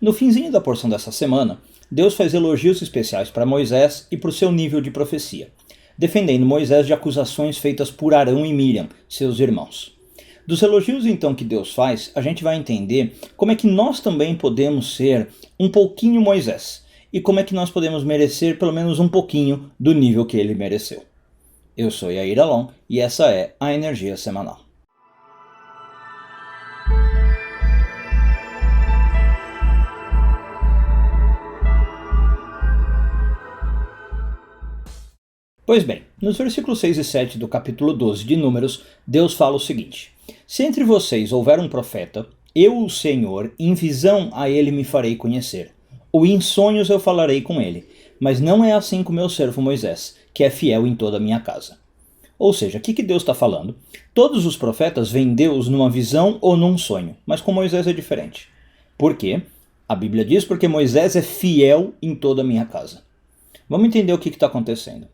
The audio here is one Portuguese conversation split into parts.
No finzinho da porção dessa semana, Deus faz elogios especiais para Moisés e para o seu nível de profecia, defendendo Moisés de acusações feitas por Arão e Miriam, seus irmãos. Dos elogios então que Deus faz, a gente vai entender como é que nós também podemos ser um pouquinho Moisés, e como é que nós podemos merecer pelo menos um pouquinho do nível que ele mereceu. Eu sou Yair Alon e essa é a Energia Semanal. Pois bem, nos versículos 6 e 7 do capítulo 12 de Números, Deus fala o seguinte: se entre vocês houver um profeta, eu, o Senhor, em visão a ele me farei conhecer, ou em sonhos eu falarei com ele, mas não é assim com meu servo Moisés, que é fiel em toda a minha casa. Ou seja, o que Deus está falando? Todos os profetas veem Deus numa visão ou num sonho, mas com Moisés é diferente. Por quê? A Bíblia diz porque Moisés é fiel em toda a minha casa. Vamos entender o que está acontecendo.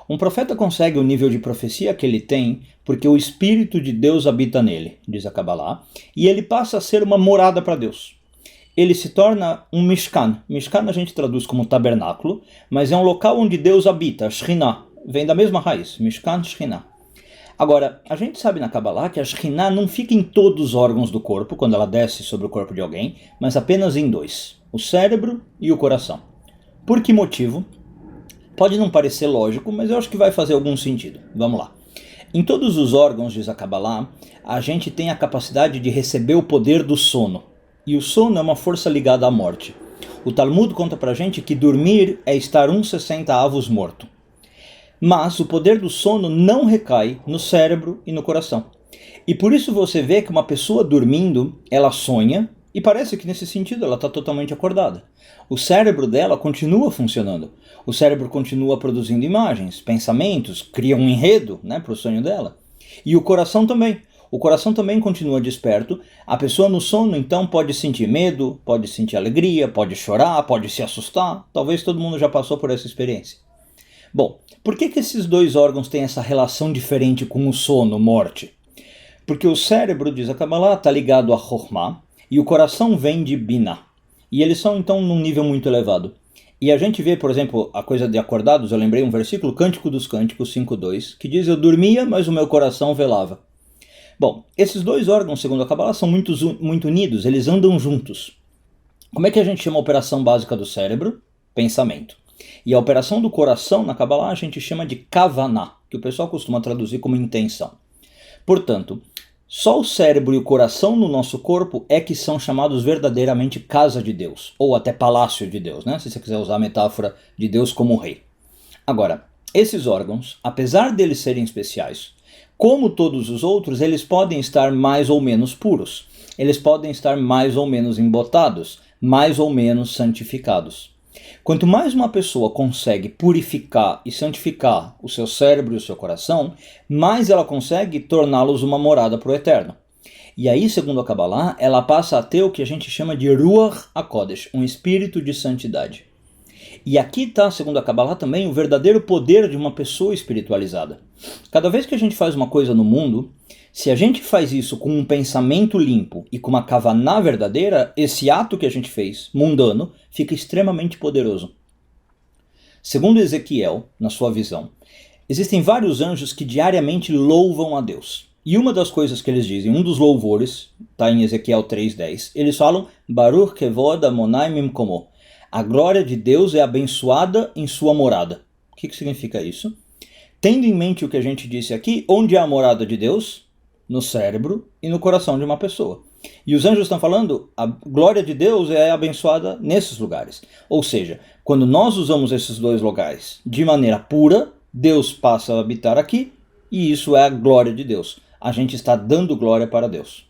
Um profeta consegue o nível de profecia que ele tem porque o Espírito de Deus habita nele, diz a Kabbalah, e ele passa a ser uma morada para Deus. Ele se torna um Mishkan. Mishkan a gente traduz como tabernáculo, mas é um local onde Deus habita, Shekhinah. Vem da mesma raiz, Mishkan, Shekhinah. Agora, a gente sabe na Kabbalah que a Shekhinah não fica em todos os órgãos do corpo, quando ela desce sobre o corpo de alguém, mas apenas em dois, o cérebro e o coração. Por que motivo? Pode não parecer lógico, mas eu acho que vai fazer algum sentido. Vamos lá. Em todos os órgãos, diz a Kabbalah, a gente tem a capacidade de receber o poder do sono. E o sono é uma força ligada à morte. O Talmud conta pra gente que dormir é estar 1/60 avos morto. Mas o poder do sono não recai no cérebro e no coração. E por isso você vê que uma pessoa dormindo, ela sonha, e parece que nesse sentido ela está totalmente acordada. O cérebro dela continua funcionando. O cérebro continua produzindo imagens, pensamentos, cria um enredo, para o sonho dela. E o coração também. O coração também continua desperto. A pessoa no sono então pode sentir medo, pode sentir alegria, pode chorar, pode se assustar. Talvez todo mundo já passou por essa experiência. Bom, por que esses dois órgãos têm essa relação diferente com o sono, morte? Porque o cérebro, diz a Kabbalah, está ligado a Chokhmah, e o coração vem de Binah. E eles são então num nível muito elevado. E a gente vê, por exemplo, a coisa de acordados, eu lembrei um versículo, Cântico dos Cânticos 5.2, que diz: eu dormia, mas o meu coração velava. Bom, esses dois órgãos, segundo a Kabbalah, são muito unidos, eles andam juntos. Como é que a gente chama a operação básica do cérebro? Pensamento. E a operação do coração, na Kabbalah, a gente chama de Kavanah, que o pessoal costuma traduzir como intenção. Portanto, só o cérebro e o coração no nosso corpo é que são chamados verdadeiramente casa de Deus, ou até palácio de Deus, se você quiser usar a metáfora de Deus como rei. Agora, esses órgãos, apesar deles serem especiais, como todos os outros, eles podem estar mais ou menos puros, eles podem estar mais ou menos embotados, mais ou menos santificados. Quanto mais uma pessoa consegue purificar e santificar o seu cérebro e o seu coração, mais ela consegue torná-los uma morada para o eterno. E aí, segundo a Kabbalah, ela passa a ter o que a gente chama de Ruach HaKodesh, um espírito de santidade. E aqui está, segundo a Kabbalah, também o verdadeiro poder de uma pessoa espiritualizada. Cada vez que a gente faz uma coisa no mundo, se a gente faz isso com um pensamento limpo e com uma kavaná verdadeira, esse ato que a gente fez, mundano, fica extremamente poderoso. Segundo Ezequiel, na sua visão, existem vários anjos que diariamente louvam a Deus. E uma das coisas que eles dizem, um dos louvores, está em Ezequiel 3.10, eles falam Baruch Kevod Adonai Mimkomo. A glória de Deus é abençoada em sua morada. O que significa isso? Tendo em mente o que a gente disse aqui, onde é a morada de Deus? No cérebro e no coração de uma pessoa. E os anjos estão falando, a glória de Deus é abençoada nesses lugares. Ou seja, quando nós usamos esses dois lugares de maneira pura, Deus passa a habitar aqui, e isso é a glória de Deus. A gente está dando glória para Deus.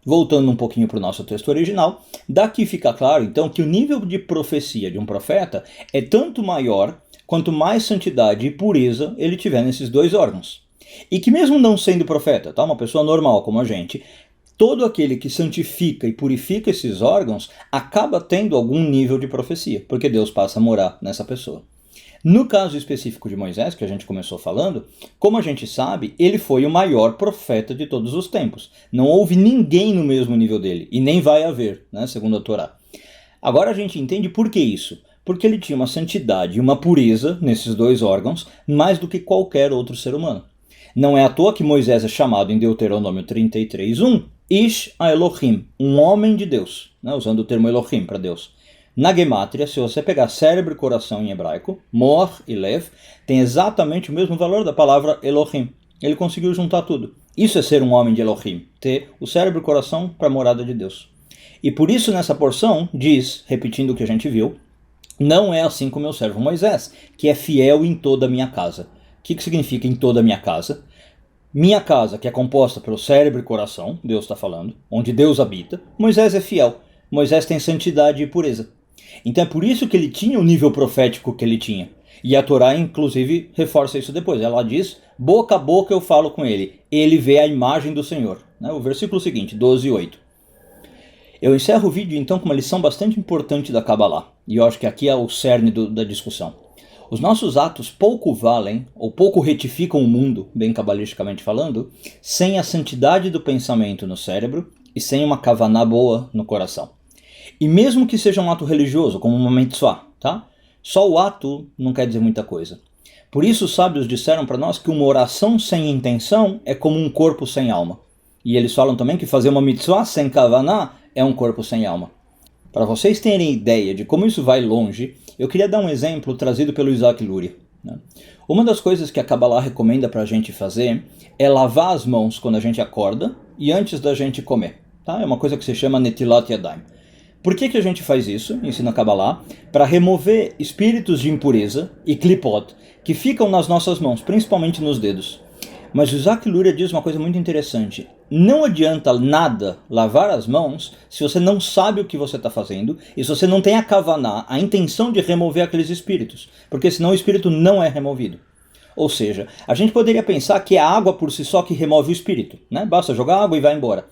Voltando um pouquinho para o nosso texto original, daqui fica claro então que o nível de profecia de um profeta é tanto maior quanto mais santidade e pureza ele tiver nesses dois órgãos. E que mesmo não sendo profeta, uma pessoa normal como a gente, todo aquele que santifica e purifica esses órgãos acaba tendo algum nível de profecia, porque Deus passa a morar nessa pessoa. No caso específico de Moisés, que a gente começou falando, como a gente sabe, ele foi o maior profeta de todos os tempos. Não houve ninguém no mesmo nível dele, e nem vai haver, segundo a Torá. Agora a gente entende por que isso. Porque ele tinha uma santidade e uma pureza nesses dois órgãos, mais do que qualquer outro ser humano. Não é à toa que Moisés é chamado em Deuteronômio 33:1, Ish Elohim, um homem de Deus, né, usando o termo Elohim para Deus. Na Gemátria, se você pegar cérebro e coração em hebraico, Mor e Lev, tem exatamente o mesmo valor da palavra Elohim. Ele conseguiu juntar tudo. Isso é ser um homem de Elohim, ter o cérebro e o coração para a morada de Deus. E por isso nessa porção diz, repetindo o que a gente viu, não é assim com meu servo Moisés, que é fiel em toda a minha casa. O que significa em toda a minha casa? Minha casa, que é composta pelo cérebro e coração, Deus está falando, onde Deus habita, Moisés é fiel. Moisés tem santidade e pureza. Então é por isso que ele tinha o nível profético que ele tinha. E a Torá, inclusive, reforça isso depois. Ela diz, boca a boca eu falo com ele. Ele vê a imagem do Senhor. O versículo seguinte, 12:8. Eu encerro o vídeo então com uma lição bastante importante da Kabbalah. E eu acho que aqui é o cerne da discussão. Os nossos atos pouco valem, ou pouco retificam o mundo, bem cabalisticamente falando, sem a santidade do pensamento no cérebro e sem uma kavaná boa no coração. E mesmo que seja um ato religioso, como uma mitzvah, tá? Só o ato não quer dizer muita coisa. Por isso os sábios disseram para nós que uma oração sem intenção é como um corpo sem alma. E eles falam também que fazer uma mitzvah sem kavaná é um corpo sem alma. Para vocês terem ideia de como isso vai longe, eu queria dar um exemplo trazido pelo Isaac Luria. Uma das coisas que a Kabbalah recomenda para a gente fazer é lavar as mãos quando a gente acorda e antes da gente comer. Tá? É uma coisa que se chama Netilat Yadayim. Por que a gente faz isso, ensina a Kabbalah? Para remover espíritos de impureza e klipot que ficam nas nossas mãos, principalmente nos dedos. Mas o Isaac Luria diz uma coisa muito interessante. Não adianta nada lavar as mãos se você não sabe o que você está fazendo e se você não tem a kavaná, a intenção de remover aqueles espíritos, porque senão o espírito não é removido. Ou seja, a gente poderia pensar que é a água por si só que remove o espírito, né? Basta jogar água e vai embora.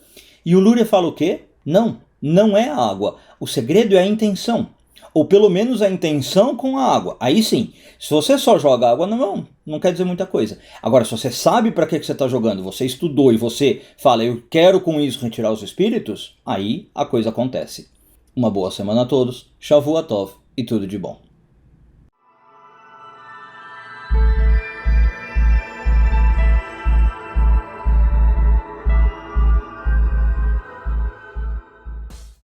E o Luria fala o quê? Não é a água. O segredo é a intenção. Ou pelo menos a intenção com a água. Aí sim, se você só joga água na mão, não quer dizer muita coisa. Agora, se você sabe para que você está jogando, você estudou e você fala, eu quero com isso retirar os espíritos, aí a coisa acontece. Uma boa semana a todos, Shavua Tov e tudo de bom.